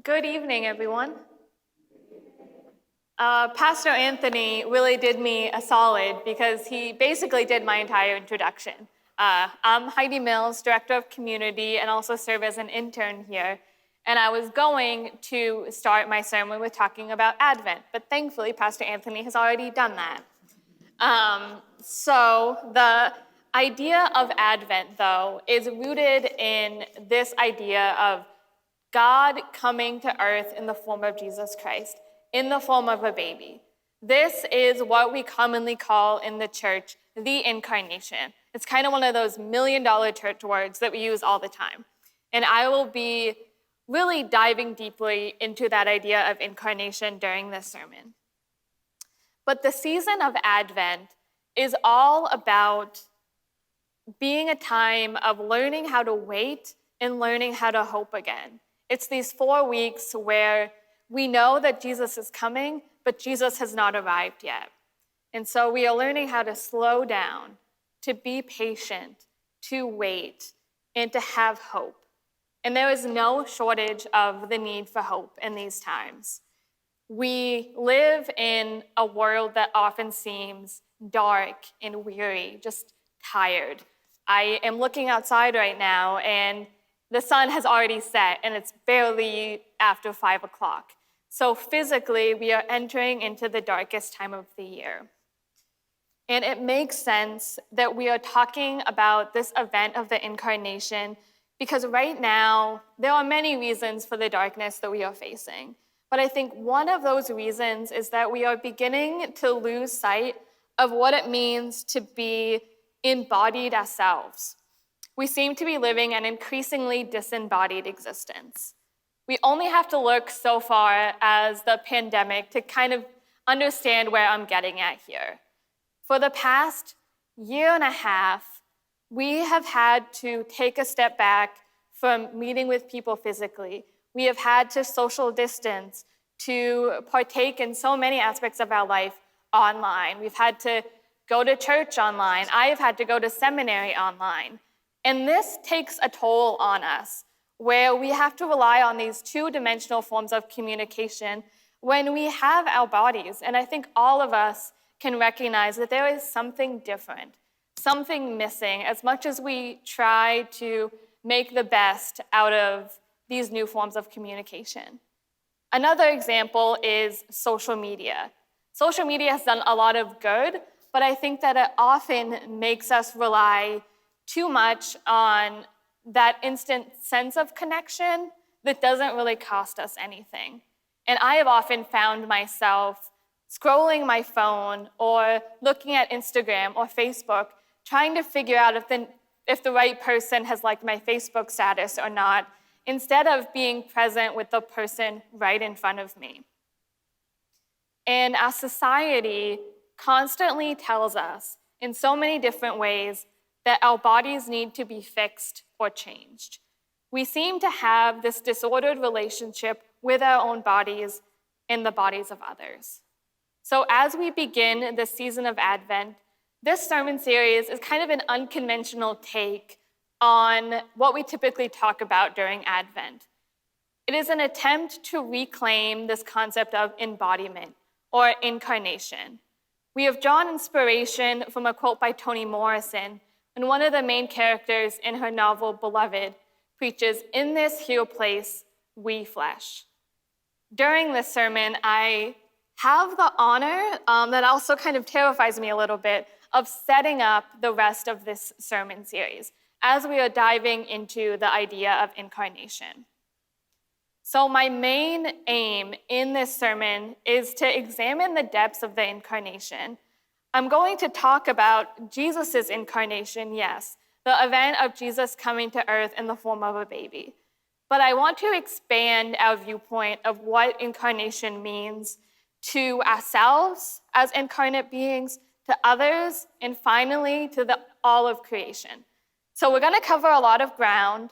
Good evening, everyone. Pastor Anthony really did me a solid because he basically did my entire introduction. I'm Heidi Mills, Director of Community, and also serve as an intern here. And I was going to start my sermon with talking about Advent, but thankfully, Pastor Anthony has already done that. So the idea of Advent, though, is rooted in this idea of God coming to earth in the form of Jesus Christ, in the form of a baby. This is what we commonly call in the church the Incarnation. It's kind of one of those million-dollar church words that we use all the time. And I will be really diving deeply into that idea of incarnation during this sermon. But the season of Advent is all about being a time of learning how to wait and learning how to hope again. It's these 4 weeks where we know that Jesus is coming, but Jesus has not arrived yet. And so we are learning how to slow down, to be patient, to wait, and to have hope. And there is no shortage of the need for hope in these times. We live in a world that often seems dark and weary, just tired. I am looking outside right now, and the sun has already set, and it's barely after 5 o'clock. So physically, we are entering into the darkest time of the year. And it makes sense that we are talking about this event of the Incarnation because right now, there are many reasons for the darkness that we are facing. But I think one of those reasons is that we are beginning to lose sight of what it means to be embodied as selves. We seem to be living an increasingly disembodied existence. We only have to look so far as the pandemic to kind of understand where I'm getting at here. For the past year and a half, we have had to take a step back from meeting with people physically. We have had to social distance, to partake in so many aspects of our life online. We've had to go to church online. I have had to go to seminary online. And this takes a toll on us, where we have to rely on these two-dimensional forms of communication when we have our bodies. And I think all of us can recognize that there is something different, something missing, as much as we try to make the best out of these new forms of communication. Another example is social media. Social media has done a lot of good, but I think that it often makes us rely too much on that instant sense of connection that doesn't really cost us anything. And I have often found myself scrolling my phone or looking at Instagram or Facebook, trying to figure out if the right person has liked my Facebook status or not, instead of being present with the person right in front of me. And our society constantly tells us in so many different ways that our bodies need to be fixed or changed. We seem to have this disordered relationship with our own bodies and the bodies of others. So as we begin the season of Advent, this sermon series is kind of an unconventional take on what we typically talk about during Advent. It is an attempt to reclaim this concept of embodiment or incarnation. We have drawn inspiration from a quote by Toni Morrison, and one of the main characters in her novel, Beloved, preaches, "In this here place, we flesh." During this sermon, I have the honor, that also kind of terrifies me a little bit, of setting up the rest of this sermon series as we are diving into the idea of incarnation. So my main aim in this sermon is to examine the depths of the incarnation. I'm going to talk about Jesus' incarnation, yes, the event of Jesus coming to earth in the form of a baby. But I want to expand our viewpoint of what incarnation means to ourselves as incarnate beings, to others, and finally to all of creation. So we're going to cover a lot of ground.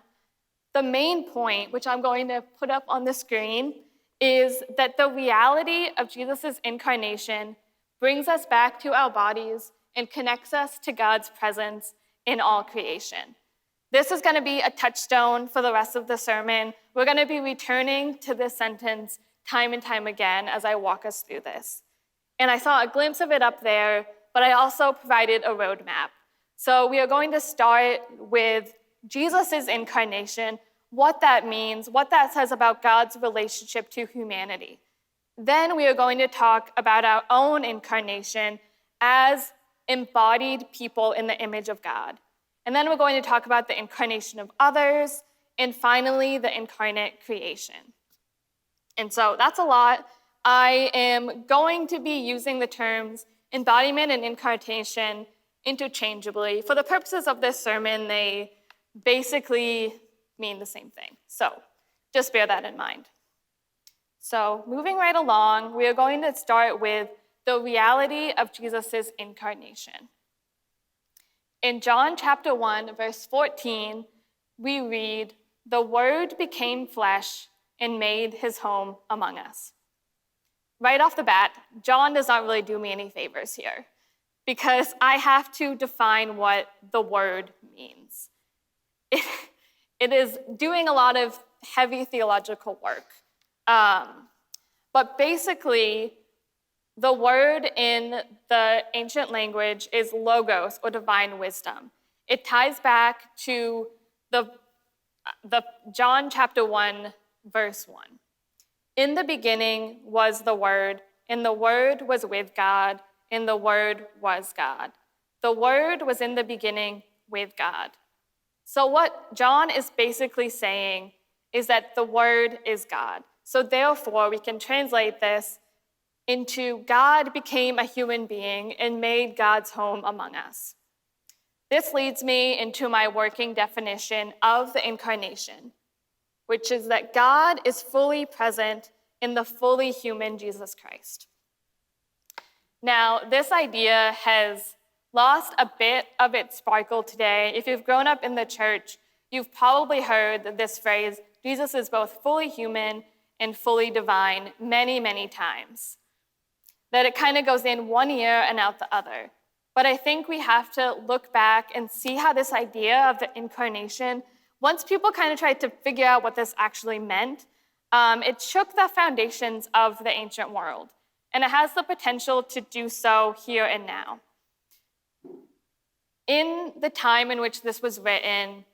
The main point, which I'm going to put up on the screen, is that the reality of Jesus' incarnation brings us back to our bodies and connects us to God's presence in all creation. This is going to be a touchstone for the rest of the sermon. We're going to be returning to this sentence time and time again as I walk us through this. And I saw a glimpse of it up there, but I also provided a roadmap. So we are going to start with Jesus' incarnation, what that means, what that says about God's relationship to humanity. Then we are going to talk about our own incarnation as embodied people in the image of God. And then we're going to talk about the incarnation of others, and finally, the incarnate creation. And so that's a lot. I am going to be using the terms embodiment and incarnation interchangeably. For the purposes of this sermon, they basically mean the same thing. So just bear that in mind. So moving right along, we are going to start with the reality of Jesus' incarnation. In John chapter 1, verse 14, we read, "The Word became flesh and made his home among us." Right off the bat, John does not really do me any favors here because I have to define what the word means. It is doing a lot of heavy theological work. But basically, the word in the ancient language is logos, or divine wisdom. It ties back to the John chapter 1, verse 1. "In the beginning was the Word, and the Word was with God, and the Word was God. The Word was in the beginning with God." So what John is basically saying is that the Word is God. So therefore, we can translate this into God became a human being and made God's home among us. This leads me into my working definition of the incarnation, which is that God is fully present in the fully human Jesus Christ. Now, this idea has lost a bit of its sparkle today. If you've grown up in the church, you've probably heard this phrase, Jesus is both fully human and fully divine, many, many times. That it kind of goes in one ear and out the other. But I think we have to look back and see how this idea of the incarnation, once people kind of tried to figure out what this actually meant, it shook the foundations of the ancient world. And it has the potential to do so here and now. In the time in which this was written,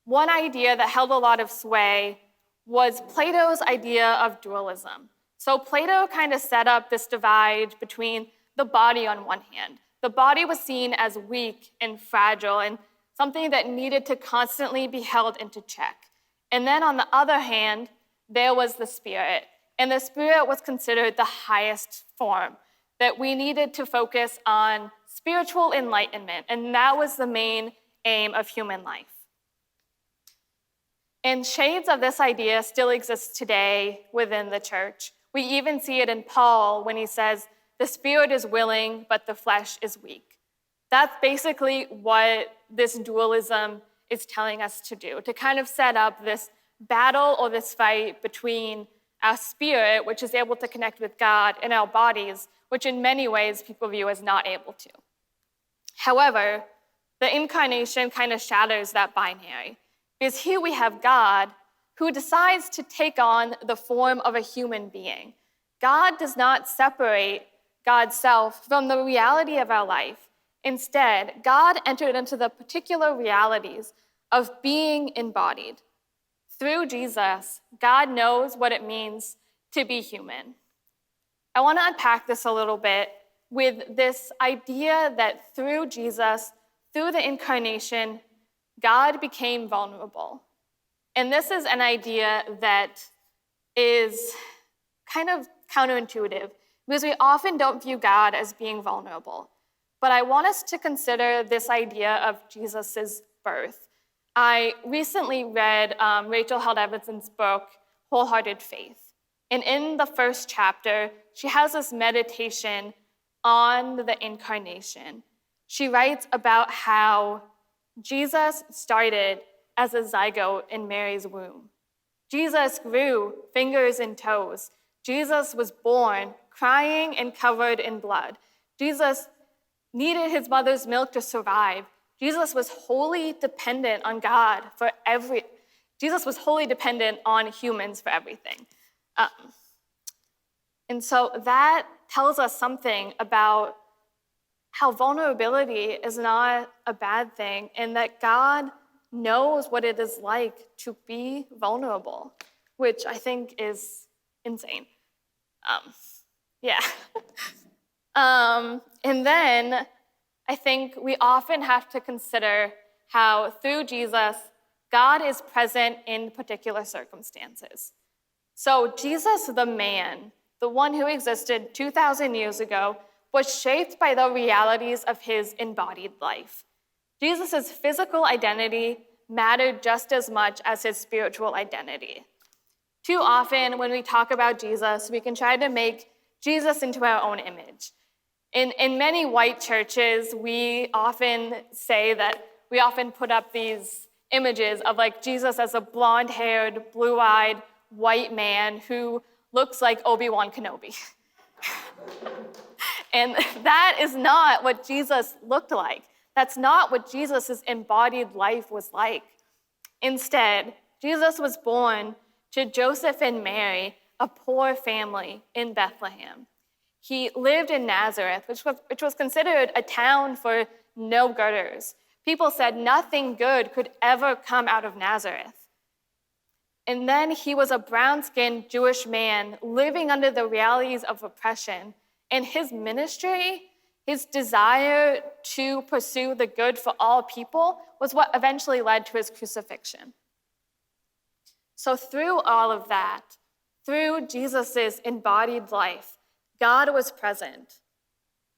one idea that held a lot of sway was Plato's idea of dualism. So Plato kind of set up this divide between the body on one hand. The body was seen as weak and fragile and something that needed to constantly be held into check. And then on the other hand, there was the spirit. And the spirit was considered the highest form, that we needed to focus on spiritual enlightenment. And that was the main aim of human life. And shades of this idea still exist today within the church. We even see it in Paul when he says, the spirit is willing, but the flesh is weak. That's basically what this dualism is telling us to do, to kind of set up this battle or this fight between our spirit, which is able to connect with God, and our bodies, which in many ways people view as not able to. However, the incarnation kind of shatters that binary, because here we have God who decides to take on the form of a human being. God does not separate God's self from the reality of our life. Instead, God entered into the particular realities of being embodied. Through Jesus, God knows what it means to be human. I want to unpack this a little bit with this idea that through Jesus, through the incarnation, God became vulnerable. And this is an idea that is kind of counterintuitive because we often don't view God as being vulnerable. But I want us to consider this idea of Jesus' birth. I recently read Rachel Held Evanson's book, Wholehearted Faith. And in the first chapter, she has this meditation on the incarnation. She writes about how Jesus started as a zygote in Mary's womb. Jesus grew fingers and toes. Jesus was born crying and covered in blood. Jesus needed his mother's milk to survive. Jesus was wholly dependent on God for Jesus was wholly dependent on humans for everything. And so that tells us something about how vulnerability is not a bad thing, and that God knows what it is like to be vulnerable, which I think is insane. Yeah. And then I think we often have to consider how through Jesus, God is present in particular circumstances. So Jesus, the man, the one who existed 2,000 years ago, was shaped by the realities of his embodied life. Jesus' physical identity mattered just as much as his spiritual identity. Too often, when we talk about Jesus, we can try to make Jesus into our own image. In many white churches, we often say that we often put up these images of like Jesus as a blonde-haired, blue-eyed white man who looks like Obi-Wan Kenobi. And that is not what Jesus looked like. That's not what Jesus' embodied life was like. Instead, Jesus was born to Joseph and Mary, a poor family in Bethlehem. He lived in Nazareth, which was considered a town for no-gooders. People said nothing good could ever come out of Nazareth. And then he was a brown-skinned Jewish man living under the realities of oppression. And his ministry, his desire to pursue the good for all people, was what eventually led to his crucifixion. So through all of that, through Jesus' embodied life, God was present.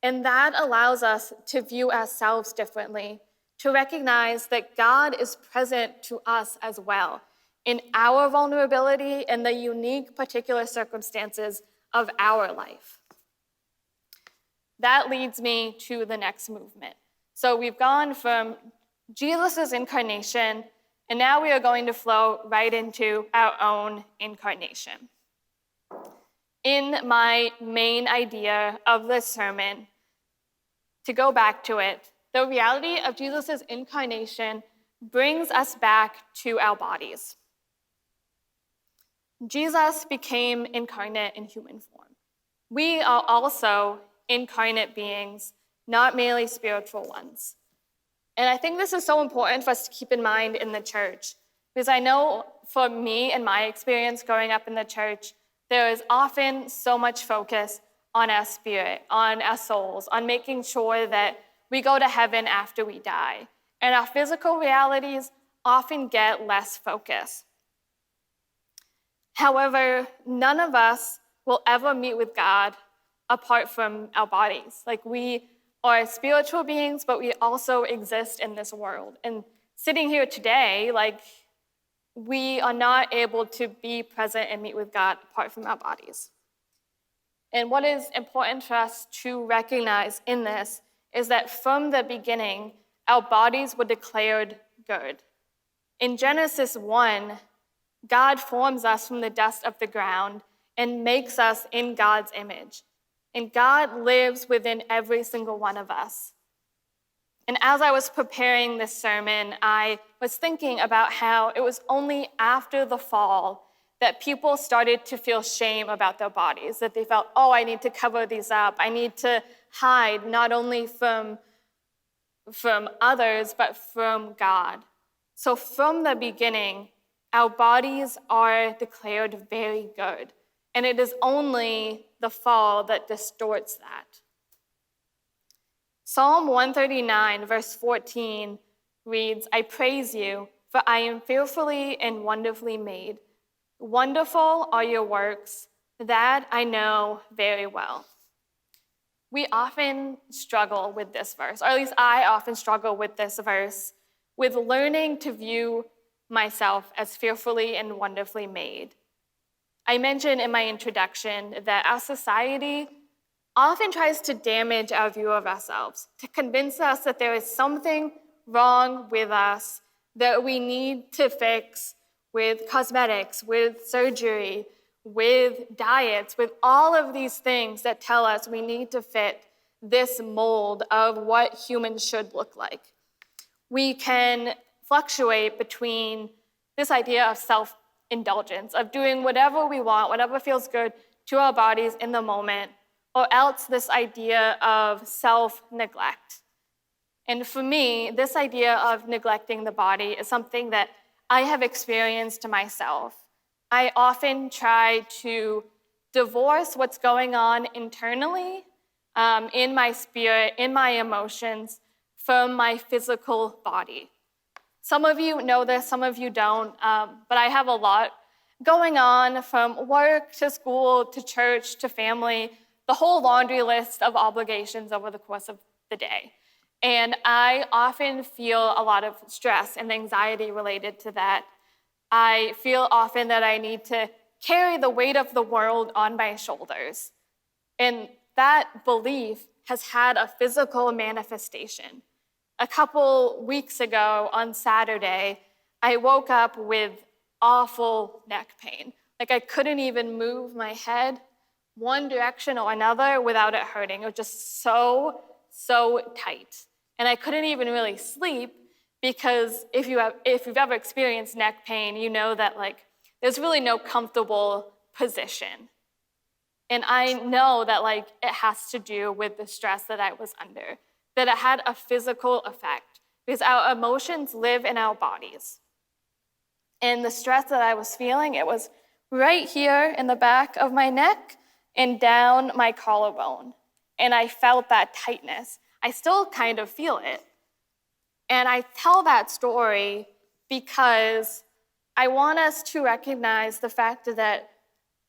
And that allows us to view ourselves differently, to recognize that God is present to us as well in our vulnerability and the unique particular circumstances of our life. That leads me to the next movement. So we've gone from Jesus' incarnation, and now we are going to flow right into our own incarnation. In my main idea of this sermon, to go back to it, the reality of Jesus' incarnation brings us back to our bodies. Jesus became incarnate in human form. We are also incarnate beings, not merely spiritual ones. And I think this is so important for us to keep in mind in the church, because I know for me and my experience growing up in the church, there is often so much focus on our spirit, on our souls, on making sure that we go to heaven after we die. And our physical realities often get less focus. However, none of us will ever meet with God apart from our bodies. Like, we are spiritual beings, but we also exist in this world. And sitting here today, we are not able to be present and meet with God apart from our bodies. And what is important for us to recognize in this is that from the beginning, our bodies were declared good. In Genesis 1, God forms us from the dust of the ground and makes us in God's image. And God lives within every single one of us. And as I was preparing this sermon, I was thinking about how it was only after the fall that people started to feel shame about their bodies, that they felt, oh, I need to cover these up. I need to hide not only from others, but from God. So from the beginning, our bodies are declared very good. And it is only the fall that distorts that. Psalm 139, verse 14 reads, I praise you, for I am fearfully and wonderfully made. Wonderful are your works, that I know very well. We often struggle with this verse, or at least I often struggle with this verse, with learning to view myself as fearfully and wonderfully made. I mentioned in my introduction that our society often tries to damage our view of ourselves, to convince us that there is something wrong with us that we need to fix with cosmetics, with surgery, with diets, with all of these things that tell us we need to fit this mold of what humans should look like. We can fluctuate between this idea of self-indulgence, of doing whatever we want, whatever feels good to our bodies in the moment, or else this idea of self-neglect. And for me, this idea of neglecting the body is something that I have experienced myself. I often try to divorce what's going on internally, in my spirit, in my emotions, from my physical body. Some of you know this, some of you don't, but I have a lot going on, from work to school to church to family, the whole laundry list of obligations over the course of the day. And I often feel a lot of stress and anxiety related to that. I feel often that I need to carry the weight of the world on my shoulders. And that belief has had a physical manifestation. A couple weeks ago on Saturday, I woke up with awful neck pain. Like I couldn't even move my head one direction or another without it hurting. It was just so tight. And I couldn't even really sleep, because if you've ever experienced neck pain, you know that there's really no comfortable position. And I know that it has to do with the stress that I was under, that it had a physical effect, because our emotions live in our bodies. And the stress that I was feeling, it was right here in the back of my neck and down my collarbone. And I felt that tightness. I still kind of feel it. And I tell that story because I want us to recognize the fact that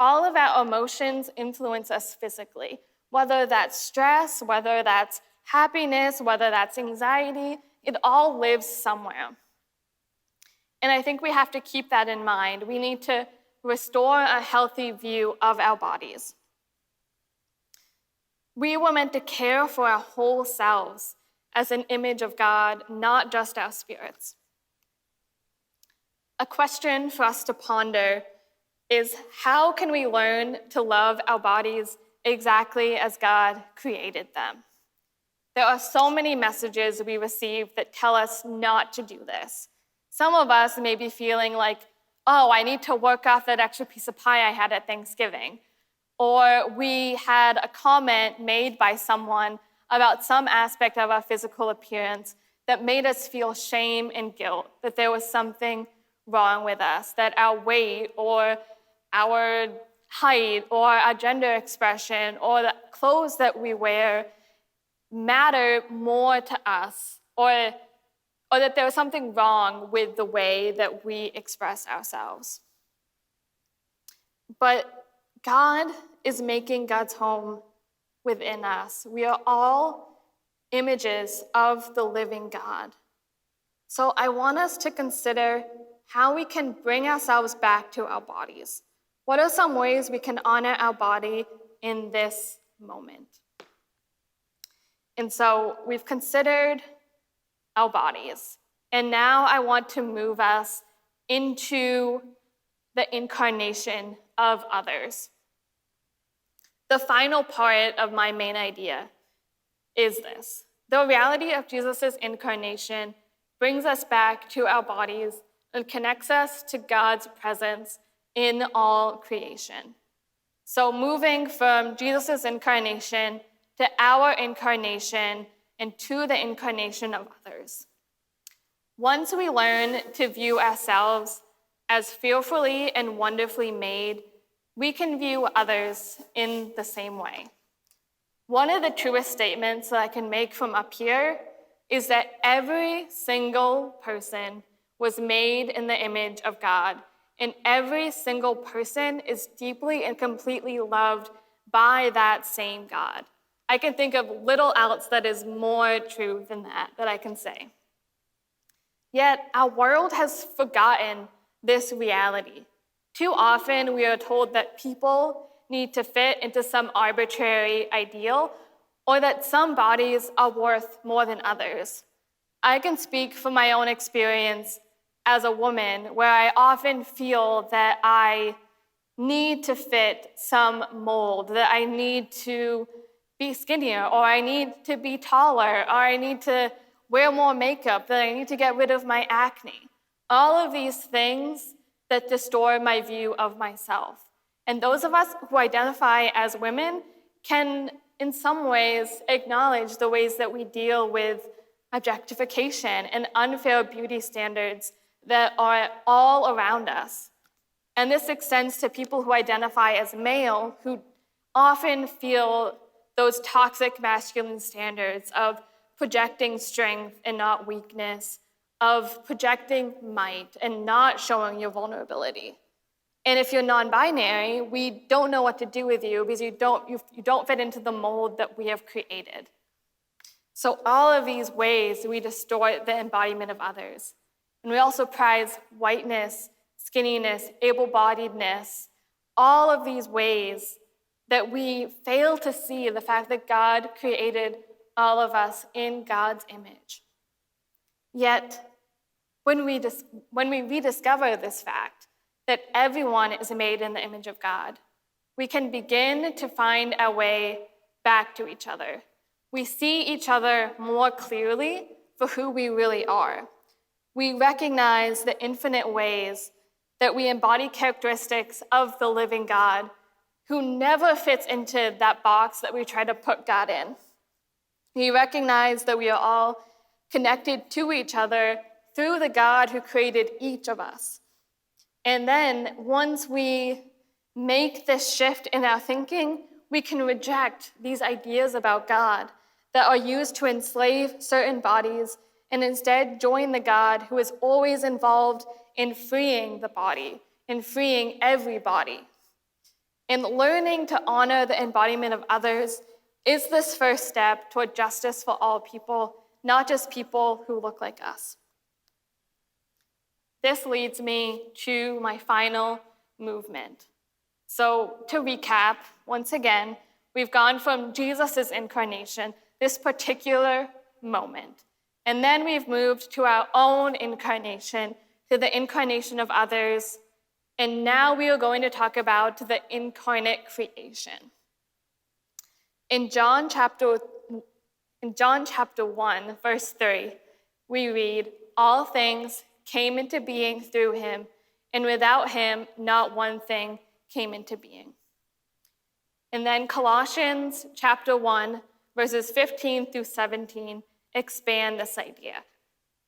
all of our emotions influence us physically, whether that's stress, whether that's happiness, whether that's anxiety, it all lives somewhere. And I think we have to keep that in mind. We need to restore a healthy view of our bodies. We were meant to care for our whole selves as an image of God, not just our spirits. A question for us to ponder is, how can we learn to love our bodies exactly as God created them? There are so many messages we receive that tell us not to do this. Some of us may be feeling like, oh, I need to work off that extra piece of pie I had at Thanksgiving. Or we had a comment made by someone about some aspect of our physical appearance that made us feel shame and guilt, that there was something wrong with us, that our weight or our height or our gender expression or the clothes that we wear matter more to us, or that there was something wrong with the way that we express ourselves. But God is making God's home within us. We are all images of the living God. So I want us to consider how we can bring ourselves back to our bodies. What are some ways we can honor our body in this moment? And so we've considered our bodies. And now I want to move us into the incarnation of others. The final part of my main idea is this. The reality of Jesus' incarnation brings us back to our bodies and connects us to God's presence in all creation. So moving from Jesus' incarnation to our incarnation and to the incarnation of others. Once we learn to view ourselves as fearfully and wonderfully made, we can view others in the same way. One of the truest statements that I can make from up here is that every single person was made in the image of God, and every single person is deeply and completely loved by that same God. I can think of little else that is more true than that I can say. Yet our world has forgotten this reality. Too often we are told that people need to fit into some arbitrary ideal, or that some bodies are worth more than others. I can speak from my own experience as a woman, where I often feel that I need to fit some mold, that I need to be skinnier, or I need to be taller, or I need to wear more makeup, that I need to get rid of my acne. All of these things that distort my view of myself. And those of us who identify as women can, in some ways, acknowledge the ways that we deal with objectification and unfair beauty standards that are all around us. And this extends to people who identify as male, who often feel those toxic masculine standards of projecting strength and not weakness, of projecting might and not showing your vulnerability. And if you're non-binary, we don't know what to do with you because you don't fit into the mold that we have created. So all of these ways we distort the embodiment of others. And we also prize whiteness, skinniness, able-bodiedness, all of these ways that we fail to see the fact that God created all of us in God's image. Yet, when we rediscover this fact, that everyone is made in the image of God, we can begin to find our way back to each other. We see each other more clearly for who we really are. We recognize the infinite ways that we embody characteristics of the living God, who never fits into that box that we try to put God in. We recognize that we are all connected to each other through the God who created each of us. And then once we make this shift in our thinking, we can reject these ideas about God that are used to enslave certain bodies and instead join the God who is always involved in freeing the body, in freeing every body. And learning to honor the embodiment of others is this first step toward justice for all people, not just people who look like us. This leads me to my final movement. So to recap, once again, we've gone from Jesus' incarnation, this particular moment, and then we've moved to our own incarnation, to the incarnation of others, and now we are going to talk about the incarnate creation. In John chapter 1, verse 3, we read, "All things came into being through him, and without him, not one thing came into being." And then Colossians chapter 1, verses 15 through 17, expand this idea.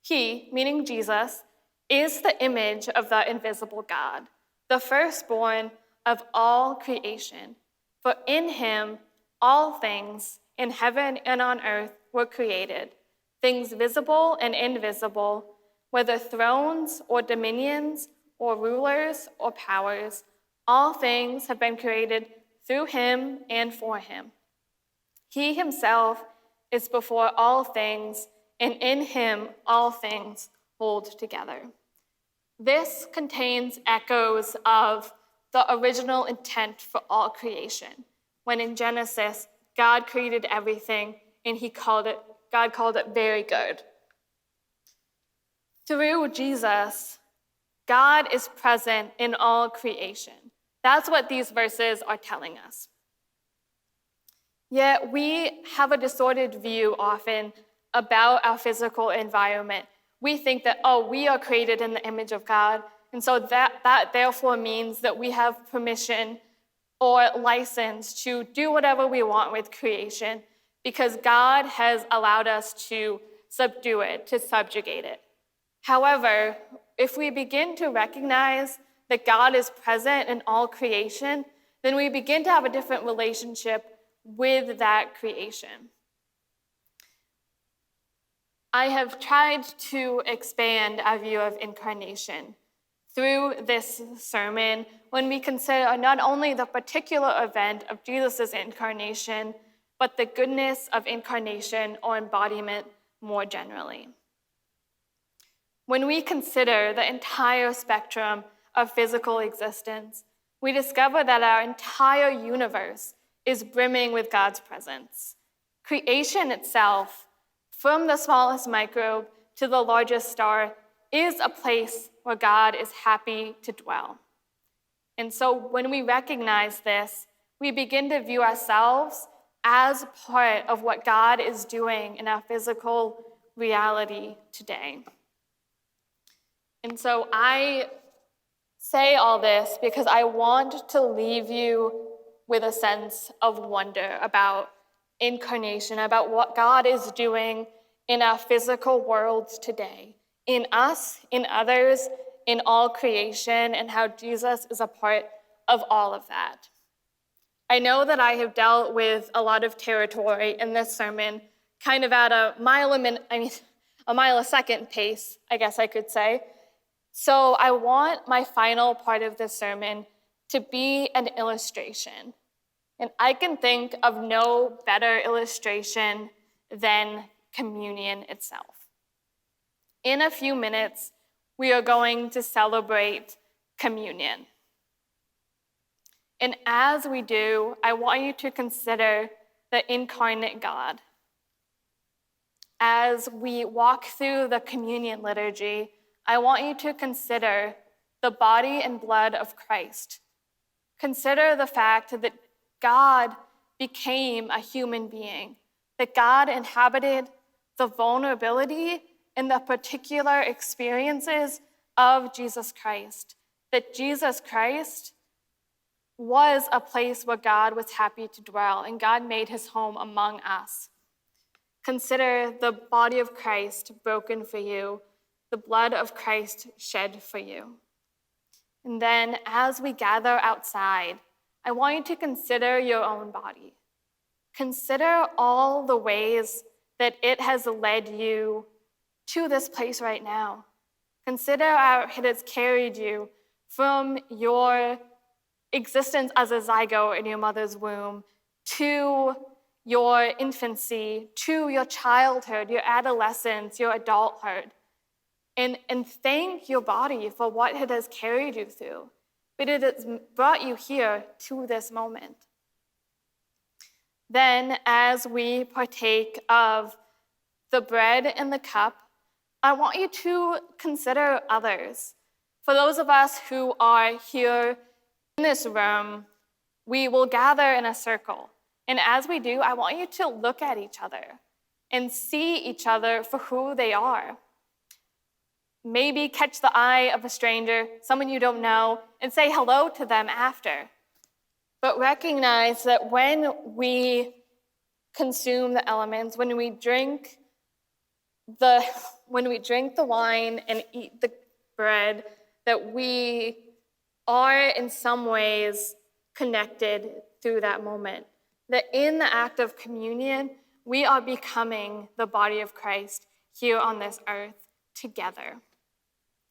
He, meaning Jesus, is the image of the invisible God, the firstborn of all creation. For in him, all things in heaven and on earth were created, things visible and invisible, whether thrones or dominions or rulers or powers, all things have been created through him and for him. He himself is before all things, and in him all things hold together. This contains echoes of the original intent for all creation, when in Genesis, God created everything and God called it very good. Through Jesus, God is present in all creation. That's what these verses are telling us. Yet we have a distorted view often about our physical environment. We think that, we are created in the image of God, and so that therefore means that we have permission or license to do whatever we want with creation because God has allowed us to subdue it, to subjugate it. However, if we begin to recognize that God is present in all creation, then we begin to have a different relationship with that creation. I have tried to expand our view of incarnation through this sermon when we consider not only the particular event of Jesus' incarnation, but the goodness of incarnation or embodiment more generally. When we consider the entire spectrum of physical existence, we discover that our entire universe is brimming with God's presence. Creation itself, from the smallest microbe to the largest star, is a place where God is happy to dwell. And so when we recognize this, we begin to view ourselves as part of what God is doing in our physical reality today. And so I say all this because I want to leave you with a sense of wonder about incarnation, about what God is doing in our physical world today, in us, in others, in all creation, and how Jesus is a part of all of that. I know that I have dealt with a lot of territory in this sermon, kind of at a mile a second pace, I guess I could say. So I want my final part of this sermon to be an illustration. And I can think of no better illustration than communion itself. In a few minutes, we are going to celebrate communion. And as we do, I want you to consider the incarnate God. As we walk through the communion liturgy, I want you to consider the body and blood of Christ. Consider the fact that God became a human being, that God inhabited the vulnerability and the particular experiences of Jesus Christ, that Jesus Christ was a place where God was happy to dwell, and God made his home among us. Consider the body of Christ broken for you, the blood of Christ shed for you. And then as we gather outside, I want you to consider your own body. Consider all the ways that it has led you to this place right now. Consider how it has carried you from your existence as a zygote in your mother's womb to your infancy, to your childhood, your adolescence, your adulthood. And thank your body for what it has carried you through. But it has brought you here to this moment. Then, as we partake of the bread and the cup, I want you to consider others. For those of us who are here in this room, we will gather in a circle. And as we do, I want you to look at each other and see each other for who they are. Maybe catch the eye of a stranger, someone you don't know, and say hello to them after. But recognize that when we consume the elements, when we drink the wine and eat the bread, that we are in some ways connected through that moment. That in the act of communion, we are becoming the body of Christ here on this earth together.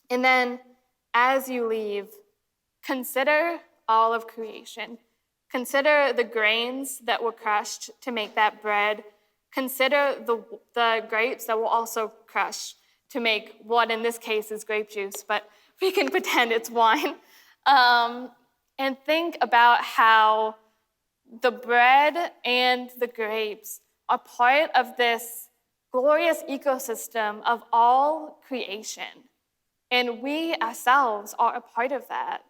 And then, as you leave, consider all of creation. Consider the grains that were crushed to make that bread. Consider the grapes that were also crushed to make what in this case is grape juice, but we can pretend it's wine. And think about how the bread and the grapes are part of this glorious ecosystem of all creation. And we ourselves are a part of that.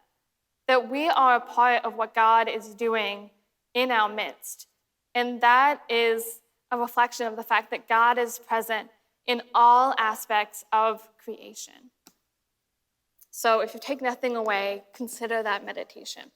That we are a part of what God is doing in our midst. And that is a reflection of the fact that God is present in all aspects of creation. So if you take nothing away, consider that meditation.